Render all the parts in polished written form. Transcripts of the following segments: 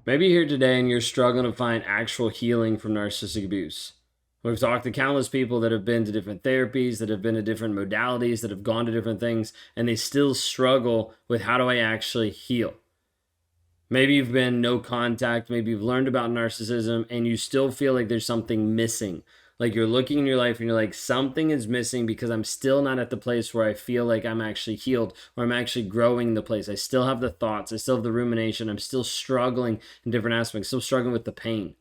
Maybe you're here today and you're struggling to find actual healing from narcissistic abuse. We've talked to countless people that have been to different therapies, that have been to different modalities, that have gone to different things, and they still struggle with how do I actually heal? Maybe you've been no contact, maybe you've learned about narcissism and you still feel like there's something missing. Like you're looking in your life and you're like, something is missing because I'm still not at the place where I feel like I'm actually healed or I'm actually growing in the place. I still have the thoughts, I still have the rumination, I'm still struggling in different aspects, still struggling with the pain.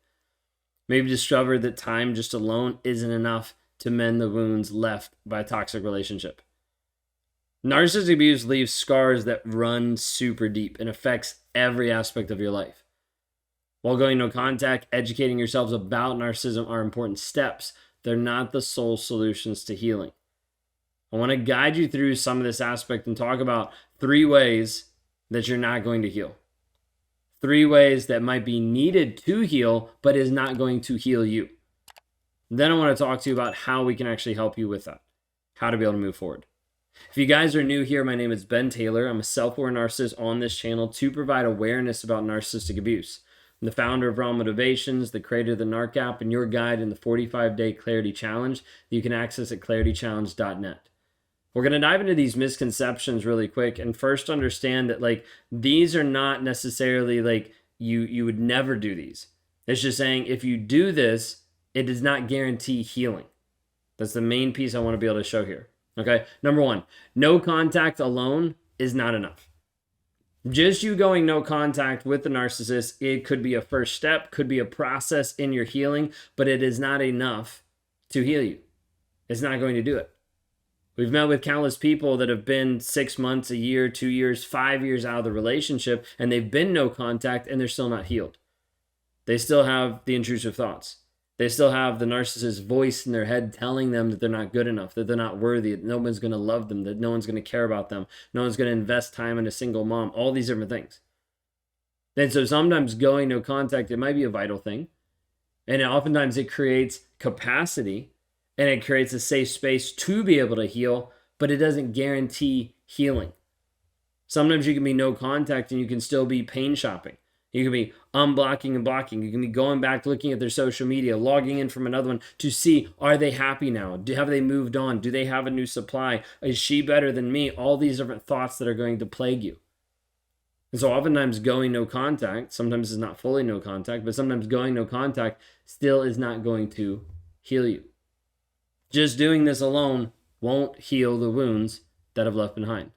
Maybe discover that time just alone isn't enough to mend the wounds left by a toxic relationship. Narcissistic abuse leaves scars that run super deep and affects every aspect of your life. While going no contact, educating yourselves about narcissism are important steps. They're not the sole solutions to healing. I want to guide you through some of this aspect and talk about 3 ways that you're not going to heal. 3 ways that might be needed to heal, but is not going to heal you. Then I want to talk to you about how we can actually help you with that, how to be able to move forward. If you guys are new here, my name is Ben Taylor. I'm a self-aware narcissist on this channel to provide awareness about narcissistic abuse. I'm the founder of Raw Motivations, the creator of the NARC app, and your guide in the 45-day Clarity Challenge that you can access at claritychallenge.net. We're going to dive into these misconceptions really quick and first understand that these are not necessarily you would never do these. It's just saying if you do this, it does not guarantee healing. That's the main piece I want to be able to show here. Okay, number 1, no contact alone is not enough. Just you going no contact with the narcissist, it could be a first step, could be a process in your healing, but it is not enough to heal you. It's not going to do it. We've met with countless people that have been 6 months, a year, 2 years, 5 years out of the relationship, and they've been no contact and they're still not healed. They still have the intrusive thoughts. They still have the narcissist's voice in their head telling them that they're not good enough, that they're not worthy, that no one's going to love them, that no one's going to care about them, no one's going to invest time in a single mom, all these different things. And so sometimes going no contact, it might be a vital thing. And oftentimes it creates capacity and it creates a safe space to be able to heal, but it doesn't guarantee healing. Sometimes you can be no contact and you can still be pain shopping. You can be unblocking and blocking. You can be going back, looking at their social media, logging in from another one to see, are they happy now? Have they moved on? Do they have a new supply? Is she better than me? All these different thoughts that are going to plague you. And so oftentimes going no contact, sometimes it's not fully no contact, but sometimes going no contact still is not going to heal you. Just doing this alone won't heal the wounds that have left behind.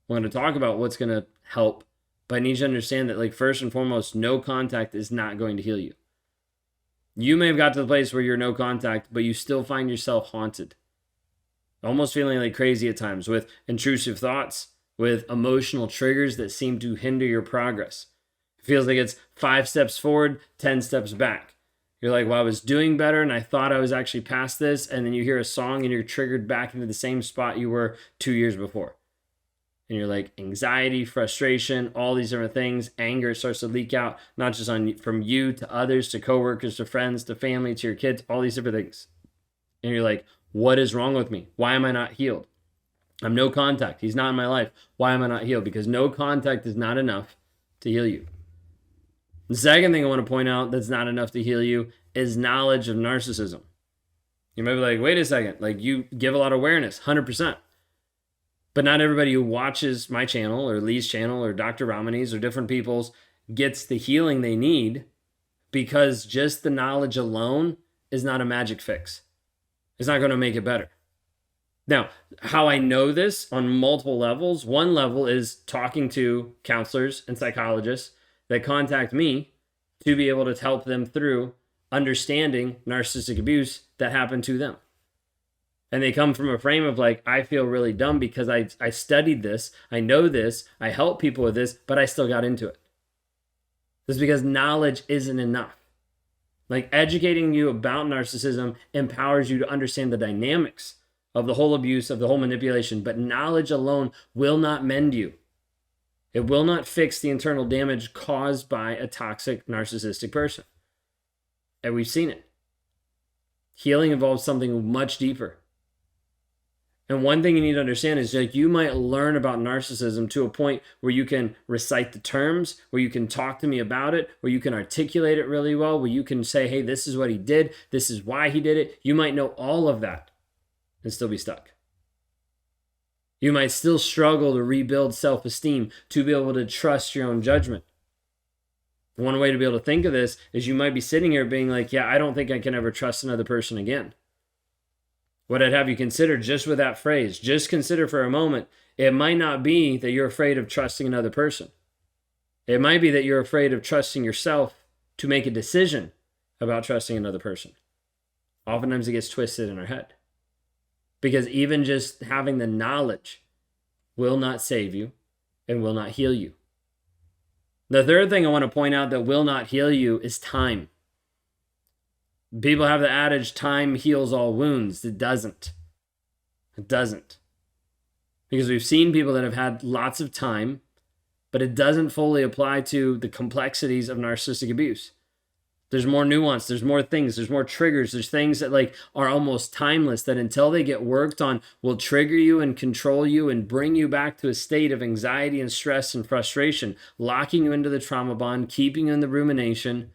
We're going to talk about what's going to help, but I need you to understand that, first and foremost, no contact is not going to heal you. You may have got to the place where you're no contact, but you still find yourself haunted. Almost feeling like crazy at times with intrusive thoughts, with emotional triggers that seem to hinder your progress. It feels like it's 5 steps forward, 10 steps back. You're like, well, I was doing better and I thought I was actually past this. And then you hear a song and you're triggered back into the same spot you were 2 years before. And you're like anxiety, frustration, all these different things. Anger starts to leak out, not just from you to others, to coworkers, to friends, to family, to your kids, all these different things. And you're like, what is wrong with me? Why am I not healed? I'm no contact. He's not in my life. Why am I not healed? Because no contact is not enough to heal you. The second thing I want to point out that's not enough to heal you is knowledge of narcissism. You might be like, wait a second, you give a lot of awareness, 100%. But not everybody who watches my channel or Lee's channel or Dr. Ramani's or different people's gets the healing they need, because just the knowledge alone is not a magic fix. It's not going to make it better. Now, how I know this on multiple levels, one level is talking to counselors and psychologists that contact me to be able to help them through understanding narcissistic abuse that happened to them. And they come from a frame of I feel really dumb because I studied this, I know this, I help people with this, but I still got into it. It's because knowledge isn't enough. Educating you about narcissism empowers you to understand the dynamics of the whole abuse, of the whole manipulation, but knowledge alone will not mend you. It will not fix the internal damage caused by a toxic narcissistic person. And we've seen it. Healing involves something much deeper. And one thing you need to understand is like you might learn about narcissism to a point where you can recite the terms, where you can talk to me about it, where you can articulate it really well, where you can say, hey, this is what he did, this is why he did it. You might know all of that and still be stuck. You might still struggle to rebuild self-esteem, to be able to trust your own judgment. One way to be able to think of this is you might be sitting here being like, yeah, I don't think I can ever trust another person again. What I'd have you consider just with that phrase, just consider for a moment, it might not be that you're afraid of trusting another person. It might be that you're afraid of trusting yourself to make a decision about trusting another person. Oftentimes it gets twisted in our head. Because even just having the knowledge will not save you and will not heal you. The third thing I want to point out that will not heal you is time. People have the adage, time heals all wounds. It doesn't. It doesn't. Because we've seen people that have had lots of time, but it doesn't fully apply to the complexities of narcissistic abuse. There's more nuance, there's more things, there's more triggers, there's things that like are almost timeless that until they get worked on will trigger you and control you and bring you back to a state of anxiety and stress and frustration, locking you into the trauma bond, keeping you in the rumination.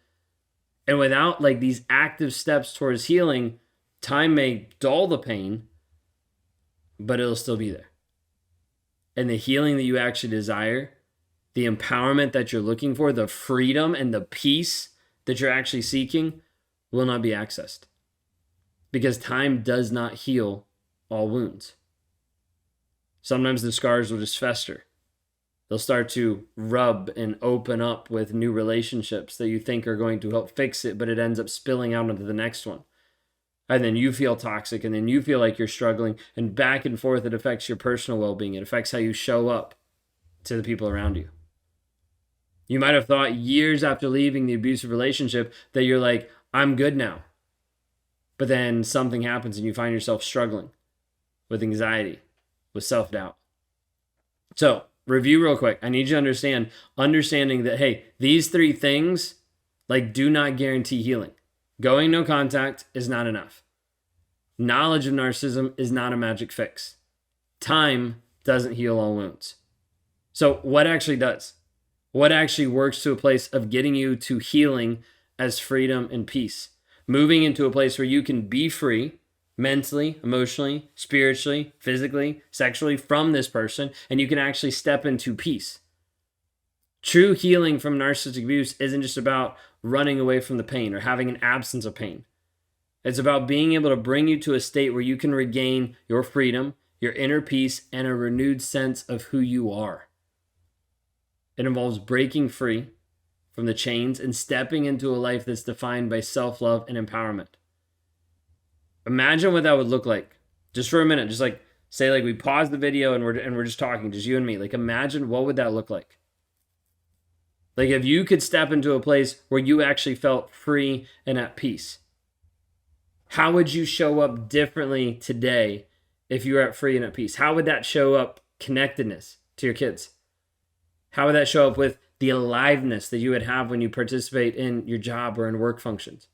And without like these active steps towards healing, time may dull the pain, but it'll still be there. And the healing that you actually desire, the empowerment that you're looking for, the freedom and the peace that you're actually seeking will not be accessed. Because time does not heal all wounds. Sometimes the scars will just fester. They'll start to rub and open up with new relationships that you think are going to help fix it, but it ends up spilling out into the next one. And then you feel toxic, and then you feel like you're struggling, and back and forth, it affects your personal well-being. It affects how you show up to the people around you. You might have thought years after leaving the abusive relationship that you're like, I'm good now. But then something happens and you find yourself struggling with anxiety, with self-doubt. So, review real quick. I need you to understanding that, hey, these three things like do not guarantee healing. Going no contact is not enough. Knowledge of narcissism is not a magic fix. Time doesn't heal all wounds. So what actually does? What actually works to a place of getting you to healing as freedom and peace? Moving into a place where you can be free mentally, emotionally, spiritually, physically, sexually from this person, and you can actually step into peace. True healing from narcissistic abuse isn't just about running away from the pain or having an absence of pain. It's about being able to bring you to a state where you can regain your freedom, your inner peace, and a renewed sense of who you are. It involves breaking free from the chains and stepping into a life that's defined by self-love and empowerment. Imagine what that would look like. Just for a minute, just like say like we pause the video and we're just talking, just you and me. Like imagine what would that look like? Like if you could step into a place where you actually felt free and at peace. How would you show up differently today if you were at free and at peace? How would that show up connectedness to your kids? How would that show up with the aliveness that you would have when you participate in your job or in work functions?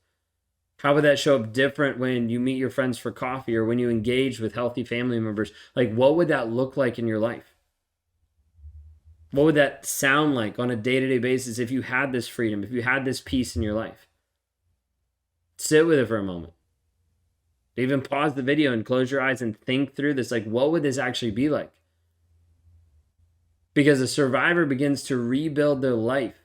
How would that show up different when you meet your friends for coffee or when you engage with healthy family members? Like, what would that look like in your life? What would that sound like on a day-to-day basis if you had this freedom, if you had this peace in your life? Sit with it for a moment. Even pause the video and close your eyes and think through this. Like, what would this actually be like? Because a survivor begins to rebuild their life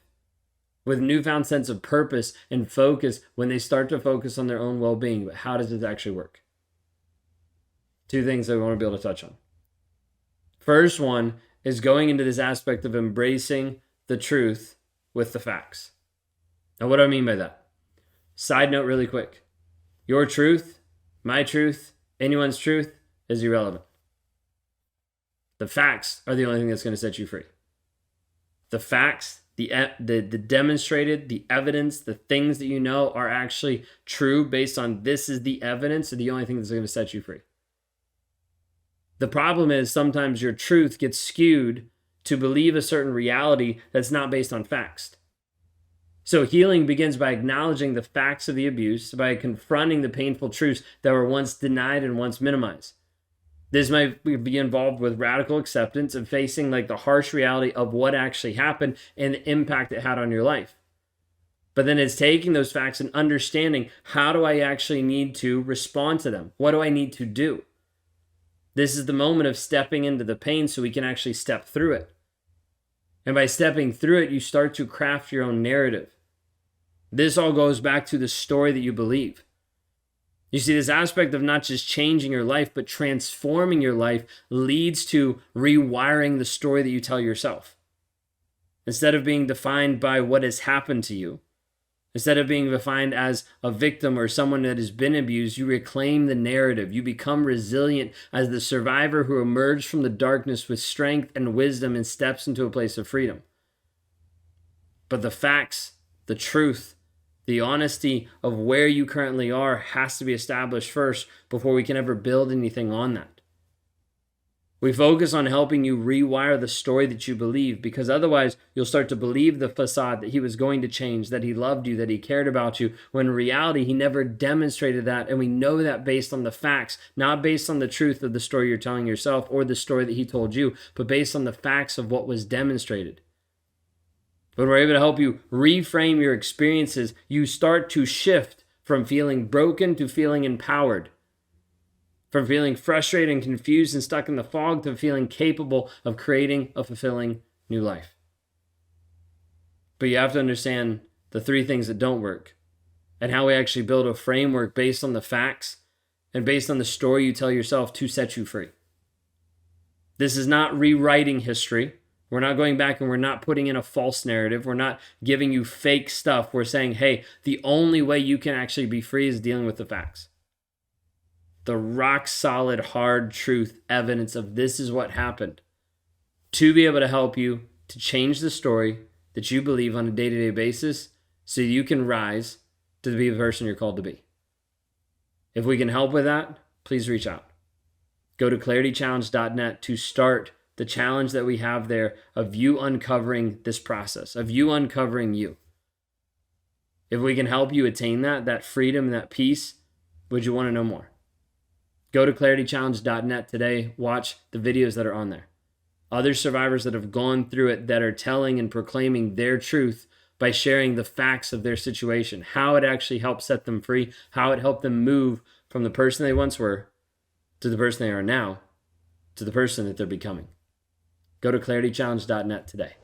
with a newfound sense of purpose and focus when they start to focus on their own well-being. But how does this actually work? Two things that we want to be able to touch on. First one is going into this aspect of embracing the truth with the facts. Now, what do I mean by that? Side note really quick. Your truth, my truth, anyone's truth is irrelevant. The facts are the only thing that's going to set you free. The facts, the demonstrated, the evidence, the things that you know are actually true based on this is the evidence are the only thing that's going to set you free. The problem is sometimes your truth gets skewed to believe a certain reality that's not based on facts. So healing begins by acknowledging the facts of the abuse, by confronting the painful truths that were once denied and once minimized. This might be involved with radical acceptance and facing like the harsh reality of what actually happened and the impact it had on your life. But then it's taking those facts and understanding, how do I actually need to respond to them? What do I need to do? This is the moment of stepping into the pain so we can actually step through it. And by stepping through it, you start to craft your own narrative. This all goes back to the story that you believe. You see, this aspect of not just changing your life, but transforming your life leads to rewiring the story that you tell yourself. Instead of being defined by what has happened to you, instead of being defined as a victim or someone that has been abused, you reclaim the narrative. You become resilient as the survivor who emerged from the darkness with strength and wisdom and steps into a place of freedom. But the facts, the truth, the honesty of where you currently are has to be established first before we can ever build anything on that. We focus on helping you rewire the story that you believe, because otherwise you'll start to believe the facade that he was going to change, that he loved you, that he cared about you, when in reality he never demonstrated that. And we know that based on the facts, not based on the truth of the story you're telling yourself or the story that he told you, but based on the facts of what was demonstrated. When we're able to help you reframe your experiences, you start to shift from feeling broken to feeling empowered. From feeling frustrated and confused and stuck in the fog to feeling capable of creating a fulfilling new life. But you have to understand the three things that don't work and how we actually build a framework based on the facts and based on the story you tell yourself to set you free. This is not rewriting history. We're not going back and we're not putting in a false narrative. We're not giving you fake stuff. We're saying, hey, the only way you can actually be free is dealing with the facts. The rock solid, hard truth, evidence of this is what happened, to be able to help you to change the story that you believe on a day-to-day basis so you can rise to be the person you're called to be. If we can help with that, please reach out. Go to claritychallenge.net to start the challenge that we have there of you uncovering this process, of you uncovering you. If we can help you attain that freedom, that peace, would you want to know more? Go to claritychallenge.net today. Watch the videos that are on there. Other survivors that have gone through it that are telling and proclaiming their truth by sharing the facts of their situation, how it actually helped set them free, how it helped them move from the person they once were to the person they are now to the person that they're becoming. Go to claritychallenge.net today.